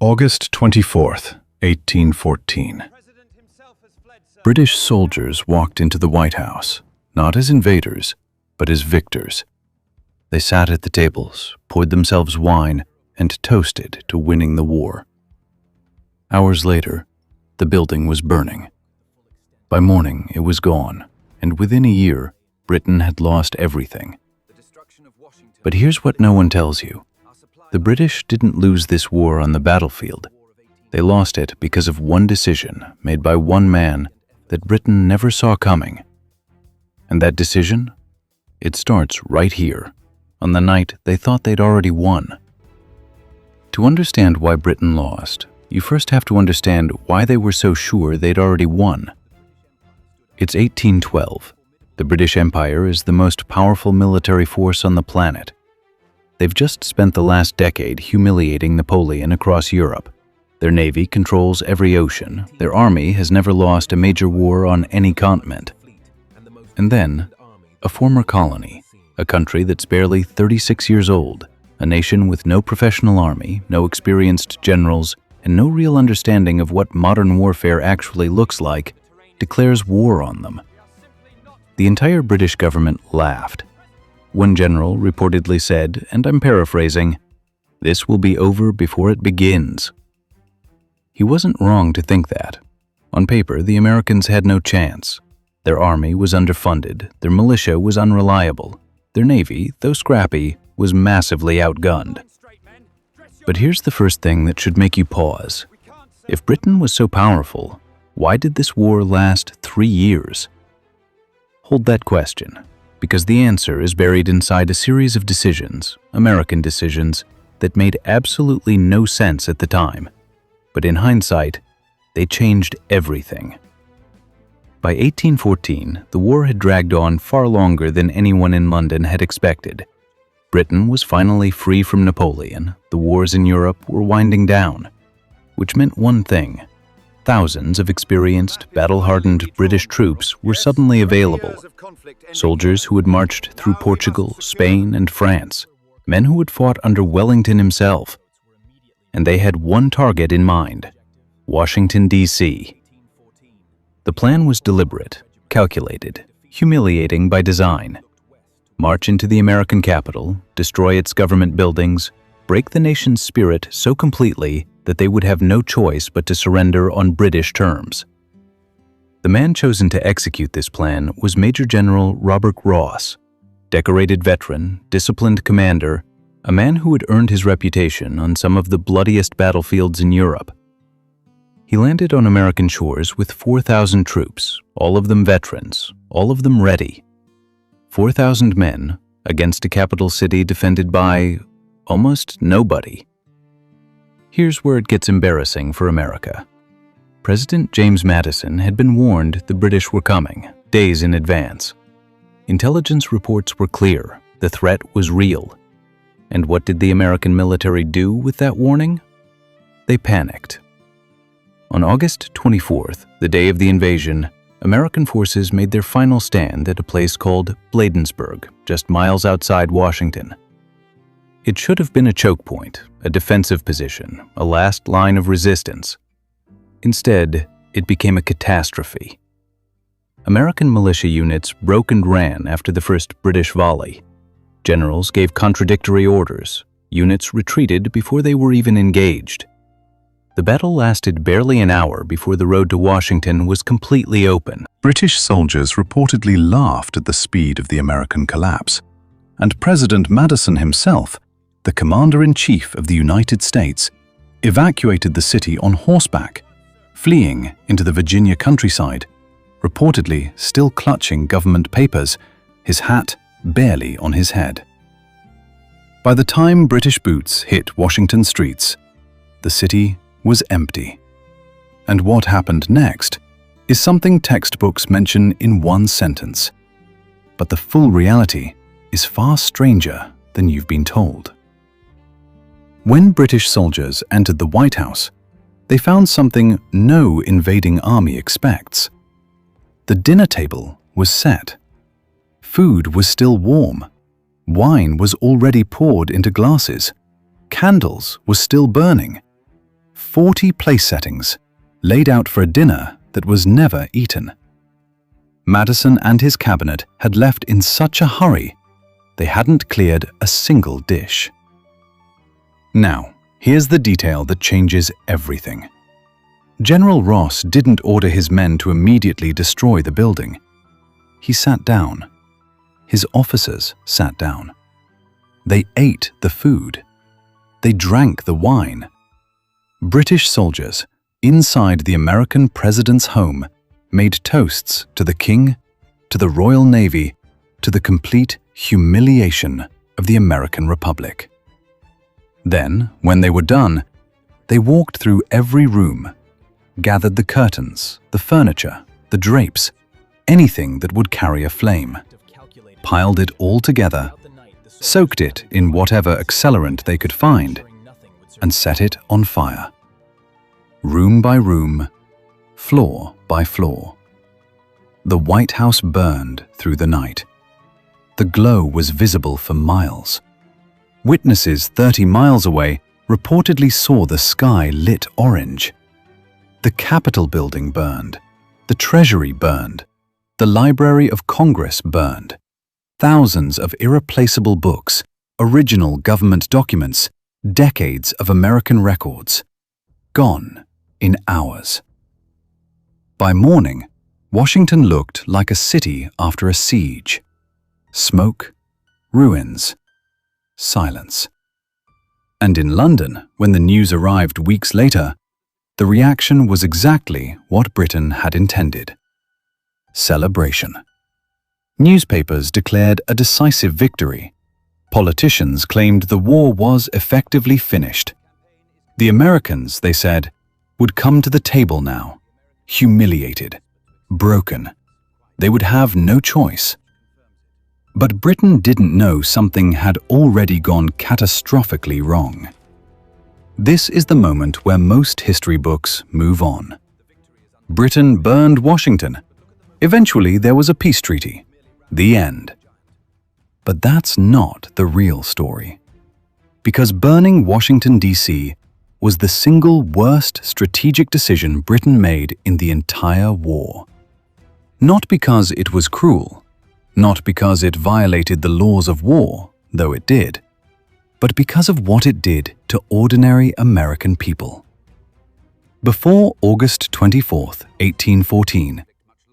August 24th, 1814. British soldiers walked into the White House, not as invaders, but as victors. They sat at the tables, poured themselves wine, and toasted to winning the war. Hours later, the building was burning. By morning, it was gone, and within a year, Britain had lost everything. But here's what no one tells you. The British didn't lose this war on the battlefield. They lost it because of one decision made by one man that Britain never saw coming. And that decision? It starts right here, on the night they thought they'd already won. To understand why Britain lost, you first have to understand why they were so sure they'd already won. It's 1812. The British Empire is the most powerful military force on the planet. They've just spent the last decade humiliating Napoleon across Europe. Their navy controls every ocean. Their army has never lost a major war on any continent. And then, a former colony, a country that's barely 36 years old, a nation with no professional army, no experienced generals, and no real understanding of what modern warfare actually looks like, declares war on them. The entire British government laughed. One general reportedly said, and I'm paraphrasing, "This will be over before it begins." He wasn't wrong to think that. On paper, the Americans had no chance. Their army was underfunded, their militia was unreliable, their navy, though scrappy, was massively outgunned. But here's the first thing that should make you pause. If Britain was so powerful, why did this war last 3 years? Hold that question, because the answer is buried inside a series of decisions, American decisions, that made absolutely no sense at the time. But in hindsight, they changed everything. By 1814, the war had dragged on far longer than anyone in London had expected. Britain was finally free from Napoleon, the wars in Europe were winding down, which meant one thing. Thousands of experienced, battle-hardened British troops were suddenly available. Soldiers who had marched through Portugal, Spain, and France, men who had fought under Wellington himself. And they had one target in mind: Washington, D.C. The plan was deliberate, calculated, humiliating by design. March into the American capital, destroy its government buildings, break the nation's spirit so completely that they would have no choice but to surrender on British terms. The man chosen to execute this plan was Major General Robert Ross, decorated veteran, disciplined commander, a man who had earned his reputation on some of the bloodiest battlefields in Europe. He landed on American shores with 4,000 troops, all of them veterans, all of them ready. 4,000 men against a capital city defended by almost nobody. Here's where it gets embarrassing for America. President James Madison had been warned the British were coming, days in advance. Intelligence reports were clear, the threat was real. And what did the American military do with that warning? They panicked. On August 24th, the day of the invasion, American forces made their final stand at a place called Bladensburg, just miles outside Washington. It should have been a choke point, a defensive position, a last line of resistance. Instead, it became a catastrophe. American militia units broke and ran after the first British volley. Generals gave contradictory orders. Units retreated before they were even engaged. The battle lasted barely an hour before the road to Washington was completely open. British soldiers reportedly laughed at the speed of the American collapse, and President Madison himself, the Commander-in-Chief of the United States, evacuated the city on horseback, fleeing into the Virginia countryside, reportedly still clutching government papers, his hat barely on his head. By the time British boots hit Washington streets, the city was empty. And what happened next is something textbooks mention in one sentence. But the full reality is far stranger than you've been told. When British soldiers entered the White House, they found something no invading army expects. The dinner table was set. Food was still warm. Wine was already poured into glasses. Candles were still burning. 40 place settings, laid out for a dinner that was never eaten. Madison and his cabinet had left in such a hurry, they hadn't cleared a single dish. Now, here's the detail that changes everything. General Ross didn't order his men to immediately destroy the building. He sat down. His officers sat down. They ate the food. They drank the wine. British soldiers, inside the American president's home, made toasts to the King, to the Royal Navy, to the complete humiliation of the American Republic. Then, when they were done, they walked through every room, gathered the curtains, the furniture, the drapes, anything that would carry a flame, piled it all together, soaked it in whatever accelerant they could find, and set it on fire. Room by room, floor by floor. The White House burned through the night. The glow was visible for miles. Witnesses 30 miles away reportedly saw the sky lit orange. The Capitol building burned. The Treasury burned. The Library of Congress burned. Thousands of irreplaceable books, original government documents, decades of American records, gone in hours. By morning, Washington looked like a city after a siege. Smoke, ruins, silence. And in London, when the news arrived weeks later, the reaction was exactly what Britain had intended. Celebration. Newspapers declared a decisive victory. Politicians claimed the war was effectively finished. The Americans, they said, would come to the table now, humiliated, broken. They would have no choice. But Britain didn't know something had already gone catastrophically wrong. This is the moment where most history books move on. Britain burned Washington. Eventually, there was a peace treaty. The end. But that's not the real story. Because burning Washington, D.C. was the single worst strategic decision Britain made in the entire war. Not because it was cruel, not because it violated the laws of war, though it did, but because of what it did to ordinary American people. Before August 24, 1814,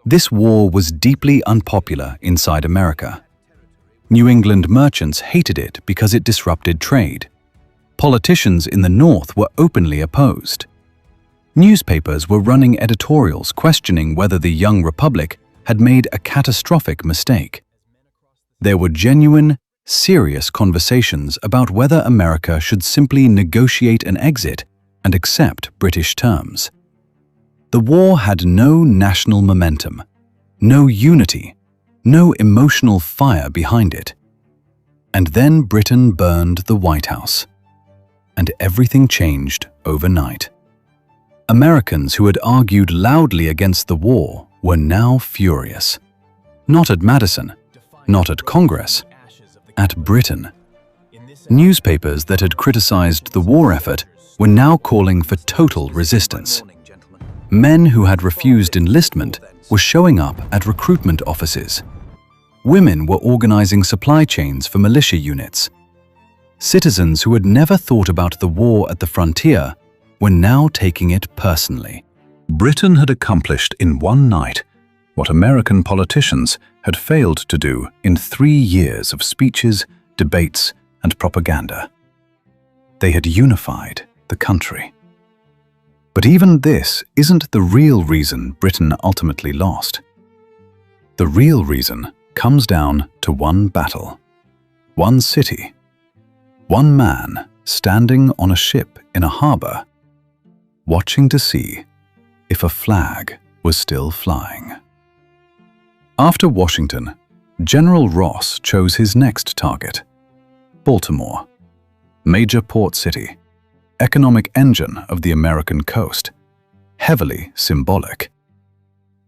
this war was deeply unpopular inside America. New England merchants hated it because it disrupted trade. Politicians in the North were openly opposed. Newspapers were running editorials questioning whether the young republic had made a catastrophic mistake. There were genuine, serious conversations about whether America should simply negotiate an exit and accept British terms. The war had no national momentum, no unity, no emotional fire behind it. And then Britain burned the White House. And everything changed overnight. Americans who had argued loudly against the war were now furious. Not at Madison, not at Congress, at Britain. Newspapers that had criticized the war effort were now calling for total resistance. Men who had refused enlistment were showing up at recruitment offices. Women were organizing supply chains for militia units. Citizens who had never thought about the war at the frontier were now taking it personally. Britain had accomplished in one night what American politicians had failed to do in 3 years of speeches, debates, and propaganda. They had unified the country. But even this isn't the real reason Britain ultimately lost. The real reason comes down to one battle, one city, one man standing on a ship in a harbor, watching to see if a flag was still flying. After Washington, General Ross chose his next target, Baltimore, major port city, economic engine of the American coast, heavily symbolic.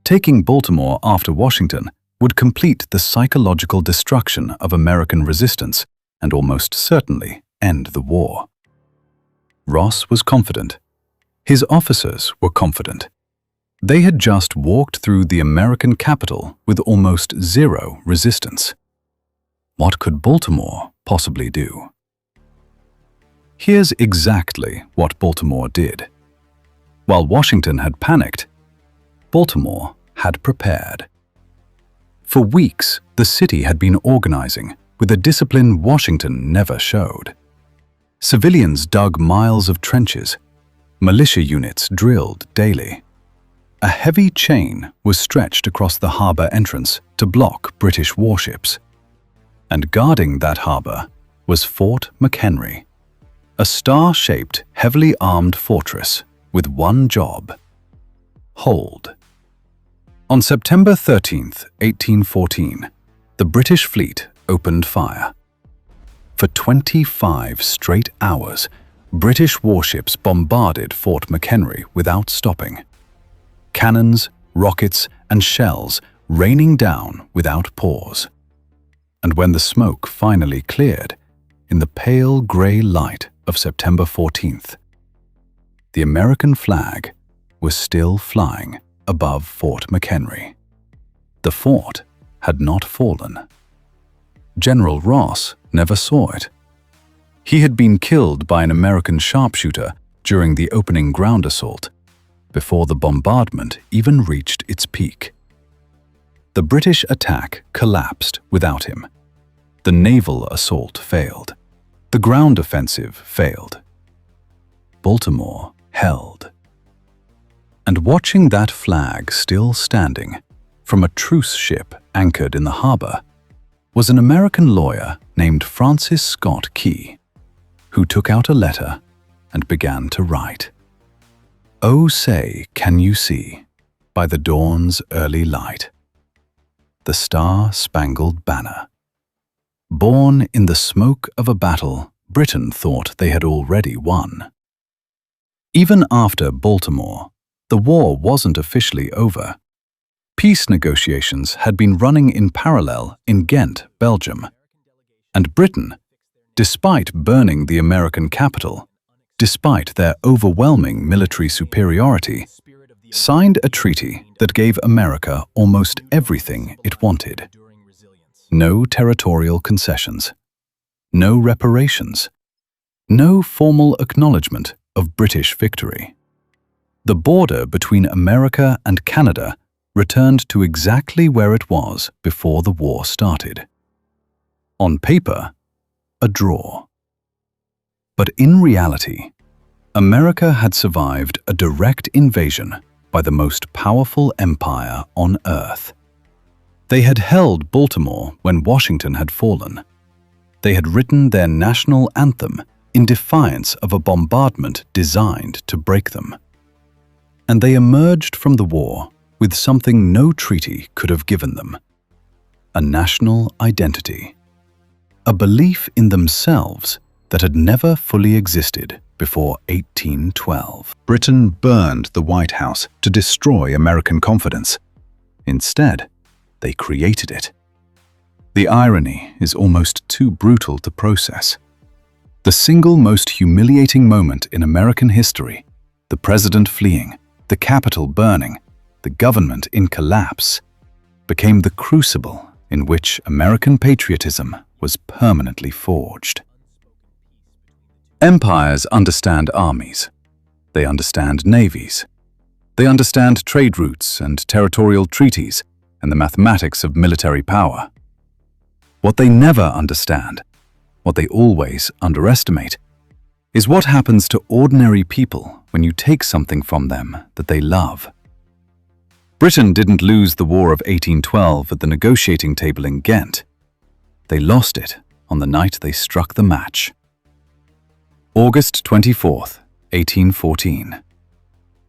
Taking Baltimore after Washington would complete the psychological destruction of American resistance and almost certainly end the war. Ross was confident. His officers were confident. They had just walked through the American capital with almost zero resistance. What could Baltimore possibly do? Here's exactly what Baltimore did. While Washington had panicked, Baltimore had prepared. For weeks, the city had been organizing with a discipline Washington never showed. Civilians dug miles of trenches. Militia units drilled daily. A heavy chain was stretched across the harbor entrance to block British warships. And guarding that harbor was Fort McHenry, a star-shaped, heavily armed fortress with one job: hold. On September 13, 1814, the British fleet opened fire. For 25 straight hours, British warships bombarded Fort McHenry without stopping. Cannons, rockets, and shells raining down without pause. And when the smoke finally cleared, in the pale gray light of September 14th, the American flag was still flying above Fort McHenry. The fort had not fallen. General Ross never saw it. He had been killed by an American sharpshooter during the opening ground assault, before the bombardment even reached its peak. The British attack collapsed without him. The naval assault failed. The ground offensive failed. Baltimore held. And watching that flag still standing from a truce ship anchored in the harbor was an American lawyer named Francis Scott Key, who took out a letter and began to write. "Oh, say, can you see, by the dawn's early light, the star-spangled banner? Born in the smoke of a battle Britain thought they had already won." Even after Baltimore, the war wasn't officially over. Peace negotiations had been running in parallel in Ghent, Belgium. And Britain, despite burning the American capital, despite their overwhelming military superiority, signed a treaty that gave America almost everything it wanted. No territorial concessions, no reparations, no formal acknowledgement of British victory. The border between America and Canada returned to exactly where it was before the war started. On paper, a draw. But in reality, America had survived a direct invasion by the most powerful empire on Earth. They had held Baltimore when Washington had fallen. They had written their national anthem in defiance of a bombardment designed to break them. And they emerged from the war with something no treaty could have given them: a national identity, a belief in themselves that had never fully existed before 1812. Britain burned the White House to destroy American confidence. Instead, they created it. The irony is almost too brutal to process. The single most humiliating moment in American history, the president fleeing, the Capitol burning, the government in collapse, became the crucible in which American patriotism was permanently forged. Empires understand armies. They understand navies. They understand trade routes and territorial treaties and the mathematics of military power. What they never understand, what they always underestimate, is what happens to ordinary people when you take something from them that they love. Britain didn't lose the War of 1812 at the negotiating table in Ghent. They lost it on the night they struck the match. August 24th, 1814.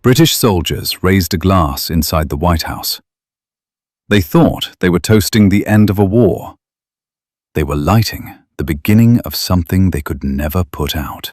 British soldiers raised a glass inside the White House. They thought they were toasting the end of a war. They were lighting the beginning of something they could never put out.